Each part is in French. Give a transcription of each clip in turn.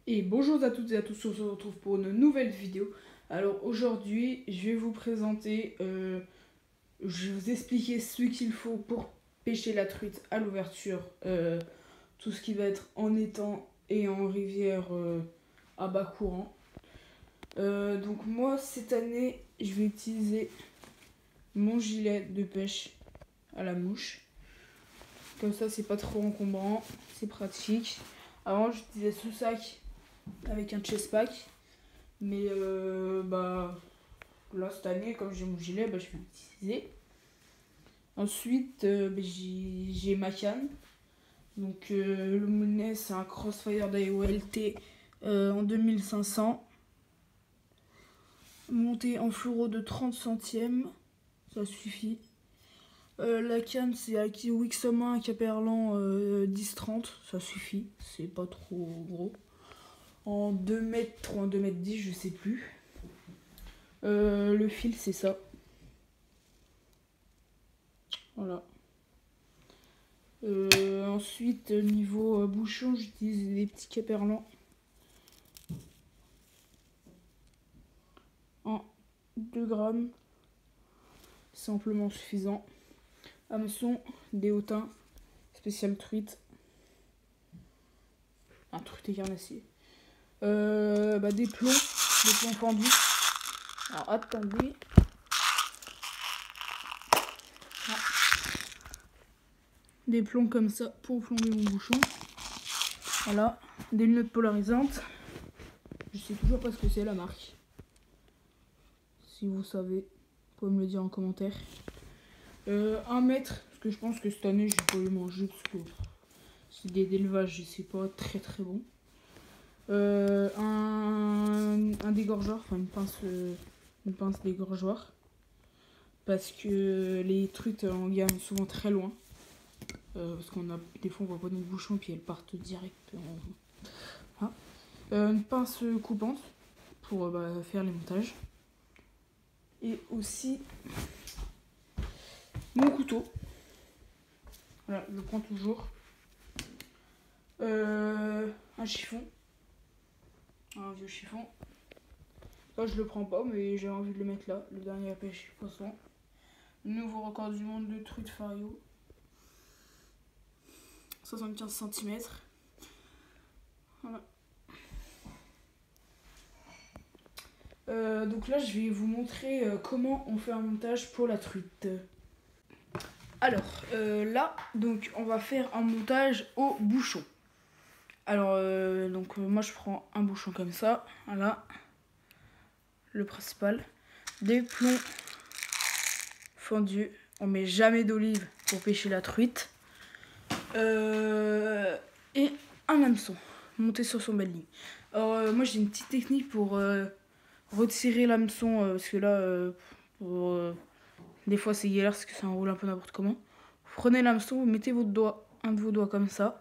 Et bonjour à toutes et à tous, on se retrouve pour une nouvelle vidéo. Alors aujourd'hui, je vais vous présenter, je vais vous expliquer ce qu'il faut pour pêcher la truite à l'ouverture, tout ce qui va être en étang et en rivière à bas courant. Donc moi, cette année, je vais utiliser mon gilet de pêche à la mouche. Comme ça, c'est pas trop encombrant, c'est pratique. Avant, j'utilisais ce sac avec un chest pack. Mais là cette année, comme j'ai mon gilet, je vais l'utiliser. Ensuite, j'ai ma canne. Donc le Moulinet, c'est un Crossfire d'AOLT en 2500. Monté en fluoro de 30 centièmes, ça suffit. La canne, c'est Aki Wixoma Caperlan 10-30, ça suffit, c'est pas trop gros. En 2 mètres ou en 2 mètres 10, je sais plus. Le fil, c'est ça. Voilà. Ensuite, niveau bouchon, j'utilise des petits caperlans en 2 grammes. C'est amplement suffisant. Hameçon, des hautains, spécial truite. Un truite et carnassier. Des plombs fendus. Alors attendez. Ah. Des plombs comme ça pour plomber mon bouchon. Voilà, des lunettes polarisantes. Je sais toujours pas ce que c'est la marque. Si vous savez, vous pouvez me le dire en commentaire. 1 mètre, parce que je pense que cette année je vais pas le manger parce que c'est d'élevage et c'est pas très très bon. Un dégorgeur, enfin une pince dégorgeoir. Parce que les truites en gamme souvent très loin. Parce qu'on a des fois on voit pas notre bouchon puis elles partent direct en... une pince coupante pour faire les montages. Et aussi mon couteau. Voilà, je le prends toujours. Un chiffon. Un vieux chiffon. Là je le prends pas mais j'ai envie de le mettre là. Le dernier à pêche poisson. Nouveau record du monde de truite Fario. 75 cm. Voilà. Donc là je vais vous montrer comment on fait un montage pour la truite. Alors là donc on va faire un montage au bouchon. Alors moi je prends un bouchon comme ça, voilà, le principal, des plombs fendus, on met jamais d'olive pour pêcher la truite, et un hameçon monté sur son belle ligne. Alors moi j'ai une petite technique pour retirer l'hameçon parce que là des fois c'est galère parce que ça enroule un peu n'importe comment. Vous prenez l'hameçon, vous mettez votre doigt, un de vos doigts comme ça,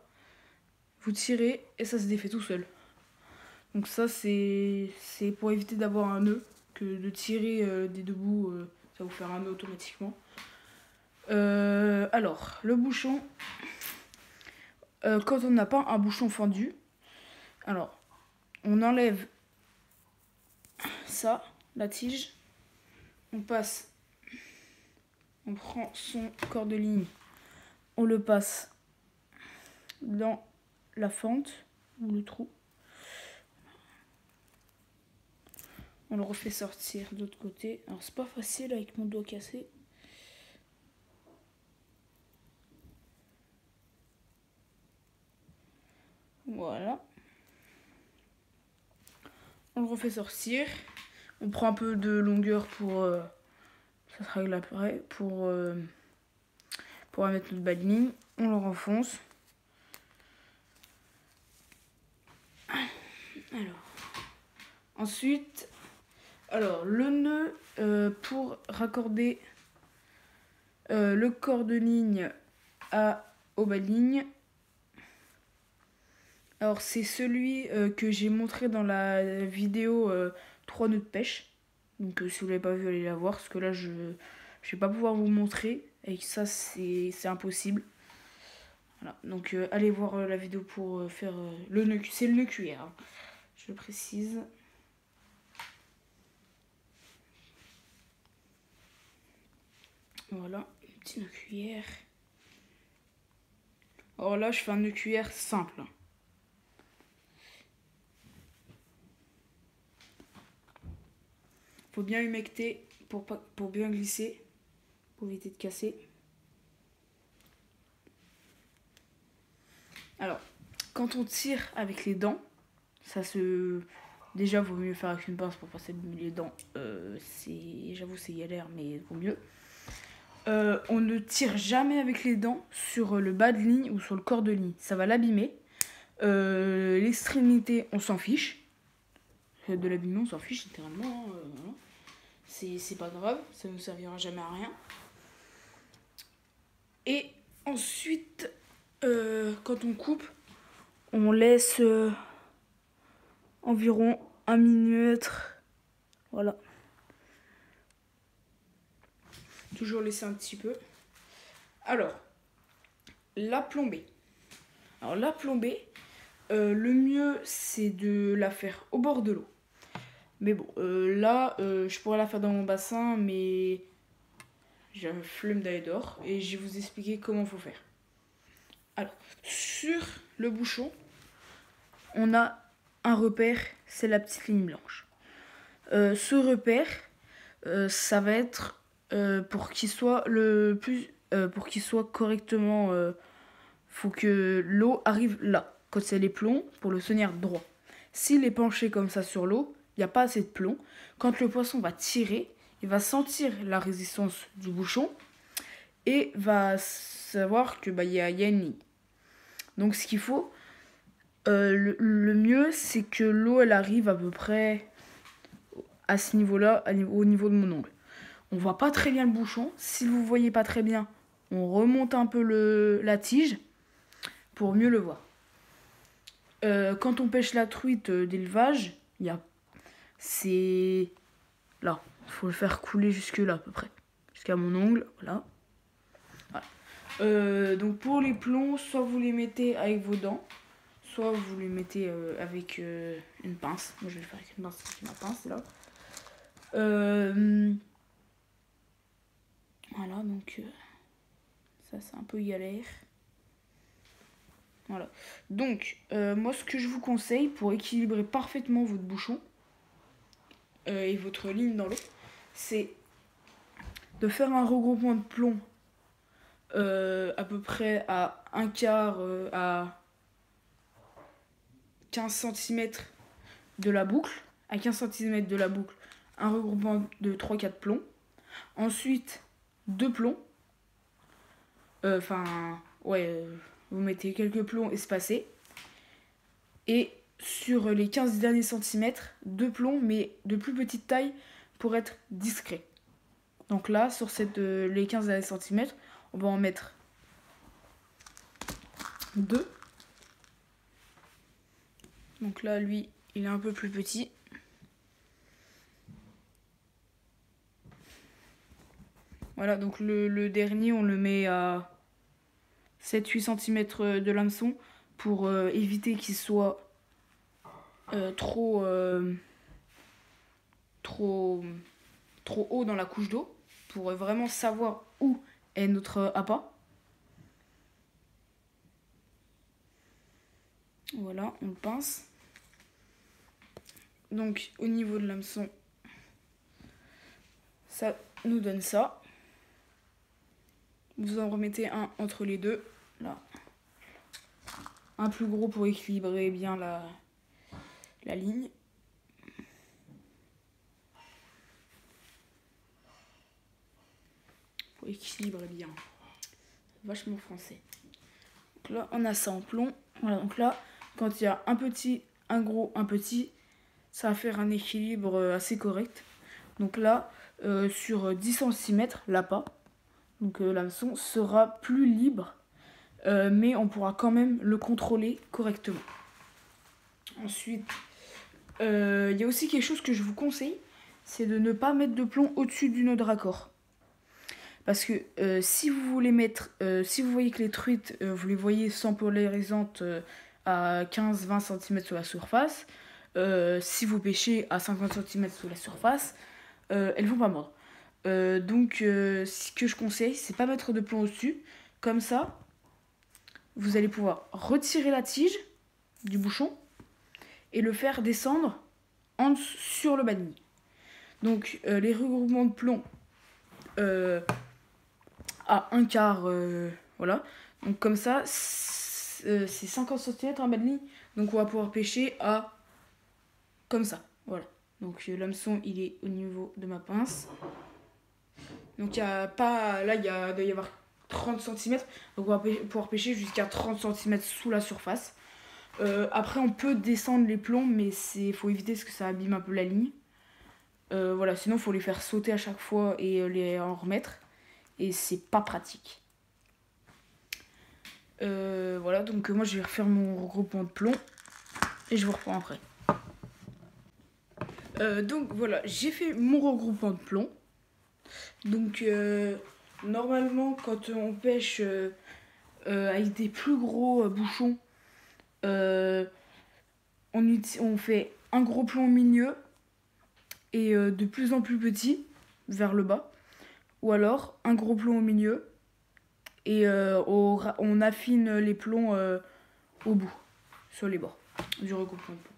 vous tirez et ça se défait tout seul. Donc ça c'est pour éviter d'avoir un nœud, que de tirer des deux bouts, ça va vous faire un nœud automatiquement. Alors le bouchon, quand on n'a pas un bouchon fendu, alors on enlève ça, la tige, on prend son corps de ligne, on le passe dans la fente ou le trou. On le refait sortir de l'autre côté. Alors c'est pas facile avec mon doigt cassé. Voilà. On le refait sortir. On prend un peu de longueur pour... ça se règle après. Pour mettre notre bas de ligne. On le renfonce. Alors. Ensuite... Alors, le nœud pour raccorder le corps de ligne au bas de ligne. Alors, c'est celui que j'ai montré dans la vidéo 3 nœuds de pêche. Donc, si vous ne l'avez pas vu, allez la voir. Parce que là, je ne vais pas pouvoir vous montrer. Et ça, c'est impossible. Voilà. Donc, allez voir la vidéo pour faire le nœud. C'est le nœud cuillère. je précise. Voilà, une petite nœud cuillère. Alors là, je fais un nœud cuillère simple. Faut bien humecter pour bien glisser, pour éviter de casser. Alors, quand on tire avec les dents, déjà, vaut mieux faire avec une pince pour passer les dents. J'avoue, c'est galère, mais vaut mieux. On ne tire jamais avec les dents sur le bas de ligne ou sur le corps de ligne. Ça va l'abîmer. L'extrémité, on s'en fiche. De l'abîmer, on s'en fiche littéralement. Voilà. C'est pas grave, ça ne servira jamais à rien. Et ensuite, quand on coupe, on laisse environ 1 mm. Voilà. Toujours laisser un petit peu. Alors, la plombée. Alors, la plombée, le mieux, c'est de la faire au bord de l'eau. Mais bon, là, je pourrais la faire dans mon bassin, mais j'ai un flemme d'aller dehors. Et je vais vous expliquer comment il faut faire. Alors, sur le bouchon, on a un repère, c'est la petite ligne blanche. Ce repère, ça va être pour qu'il soit pour qu'il soit correctement, faut que l'eau arrive là. Quand c'est les plombs, pour le tenir droit. S'il est penché comme ça sur l'eau, il n'y a pas assez de plomb. Quand le poisson va tirer, il va sentir la résistance du bouchon et va savoir que y a une ligne. Donc ce qu'il faut, le mieux, c'est que l'eau elle arrive à peu près à ce niveau-là, au niveau de mon ongle. On voit pas très bien le bouchon. Si vous voyez pas très bien, on remonte un peu la tige pour mieux le voir. Quand on pêche la truite d'élevage, c'est là. Il faut le faire couler jusque là à peu près. Jusqu'à mon ongle, voilà. Donc pour les plombs, soit vous les mettez avec vos dents, soit vous les mettez avec une pince. Moi je vais le faire avec une pince, c'est ma pince là. Voilà, donc ça c'est un peu galère. Voilà. Donc, moi, ce que je vous conseille pour équilibrer parfaitement votre bouchon et votre ligne dans l'eau, c'est de faire un regroupement de plomb à peu près à un quart à 15 cm de la boucle. À 15 cm de la boucle, un regroupement de 3-4 plombs. Ensuite, 2 plombs. Vous mettez quelques plombs espacés. Et sur les 15 derniers centimètres, 2 plombs, mais de plus petite taille pour être discret. Donc là, sur les 15 derniers centimètres, on va en mettre 2. Donc là, lui, il est un peu plus petit. Voilà, donc le dernier, on le met à 7-8 cm de l'hameçon pour éviter qu'il soit trop haut dans la couche d'eau, pour vraiment savoir où est notre appât. Voilà, on le pince. Donc au niveau de l'hameçon, ça nous donne ça. Vous en remettez un entre les deux, là. Un plus gros pour équilibrer bien la ligne. Pour équilibrer bien. Vachement français. Donc là, on a ça en plomb. Voilà, donc là, quand il y a un petit, un gros, un petit, ça va faire un équilibre assez correct. Donc là, sur 10 cm, l'appât, donc l'hameçon sera plus libre, mais on pourra quand même le contrôler correctement. Ensuite, il y a aussi quelque chose que je vous conseille, c'est de ne pas mettre de plomb au-dessus du nœud de raccord. Parce que si vous voulez mettre, si vous voyez que les truites, vous les voyez sans polarisantes à 15-20 cm sur la surface, si vous pêchez à 50 cm sous la surface, elles vont pas mordre. Donc ce que je conseille, c'est pas mettre de plomb au-dessus. Comme ça, vous allez pouvoir retirer la tige du bouchon et le faire descendre sur le bas de mie. Donc les regroupements de plomb à un quart, voilà. Donc comme ça, c'est 50 cm en bas de mie. Donc on va pouvoir pêcher à comme ça, voilà. Donc l'hameçon il est au niveau de ma pince. Donc il y a pas, là il doit y avoir 30 cm. Donc on va pouvoir pêcher jusqu'à 30 cm sous la surface. Après on peut descendre les plombs, mais faut éviter parce que ça abîme un peu la ligne. Voilà, sinon il faut les faire sauter à chaque fois et les en remettre. Et c'est pas pratique. Voilà, donc moi je vais refaire mon regroupement de plomb. Et je vous reprends après. Donc voilà, j'ai fait mon regroupement de plomb. Donc normalement quand on pêche avec des plus gros bouchons, on fait un gros plomb au milieu et de plus en plus petit vers le bas. Ou alors un gros plomb au milieu et on affine les plombs au bout, sur les bords du regroupement de plomb.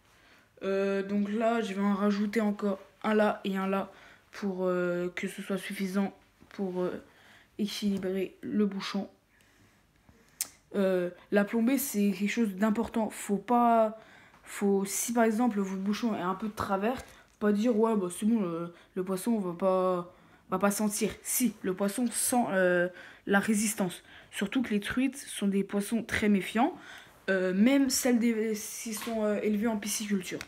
Donc là, je vais en rajouter encore un là et un là pour que ce soit suffisant pour équilibrer le bouchon. La plombée, c'est quelque chose d'important. Si par exemple votre bouchon est un peu de travers, pas dire ouais bah c'est bon, le poisson va pas sentir. Si, le poisson sent la résistance. Surtout que les truites sont des poissons très méfiants, même celles qui sont élevées en pisciculture.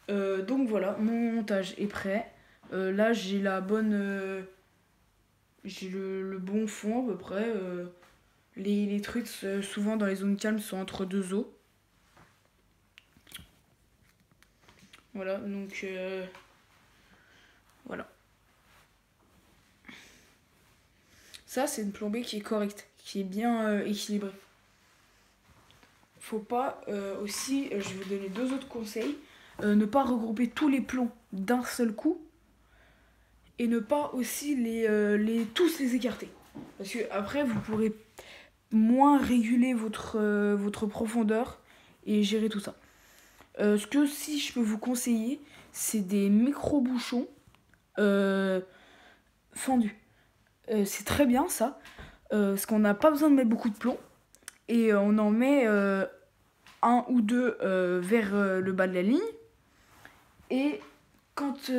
Donc voilà, mon montage est prêt. Là j'ai j'ai le bon fond à peu près. Les truites souvent dans les zones calmes sont entre deux eaux. Voilà, donc voilà. Ça c'est une plombée qui est correcte, qui est bien équilibrée. Faut pas aussi, je vais vous donner deux autres conseils. Ne pas regrouper tous les plombs d'un seul coup et ne pas aussi tous les écarter. Parce que après vous pourrez moins réguler votre profondeur et gérer tout ça. Ce que si je peux vous conseiller, c'est des micro-bouchons fendus. C'est très bien ça, parce qu'on n'a pas besoin de mettre beaucoup de plomb et on en met un ou deux vers le bas de la ligne. Et quand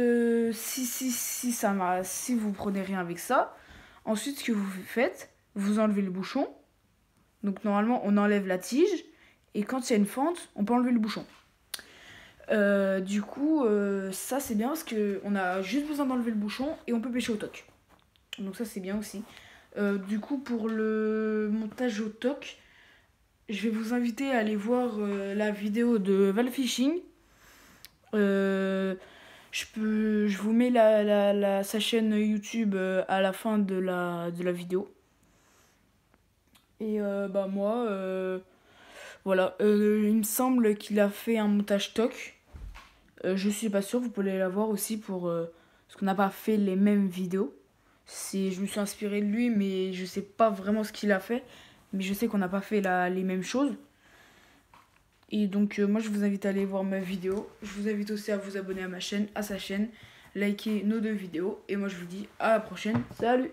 si vous prenez rien avec ça, ensuite ce que vous faites, vous enlevez le bouchon. Donc normalement on enlève la tige et quand il y a une fente, on peut enlever le bouchon. Du coup ça c'est bien parce qu'on a juste besoin d'enlever le bouchon et on peut pêcher au toc. Donc ça c'est bien aussi. Du coup pour le montage au toc, je vais vous inviter à aller voir la vidéo de Valfishing. Je vous mets sa chaîne YouTube à la fin de la vidéo. Et bah moi, voilà, il me semble qu'il a fait un montage toc. Je suis pas sûre, vous pouvez la voir aussi parce qu'on n'a pas fait les mêmes vidéos. Je me suis inspirée de lui, mais je sais pas vraiment ce qu'il a fait. Mais je sais qu'on n'a pas fait les mêmes choses. Et donc moi je vous invite à aller voir ma vidéo. Je vous invite aussi à vous abonner à sa chaîne, liker nos deux vidéos. Et moi je vous dis à la prochaine. Salut!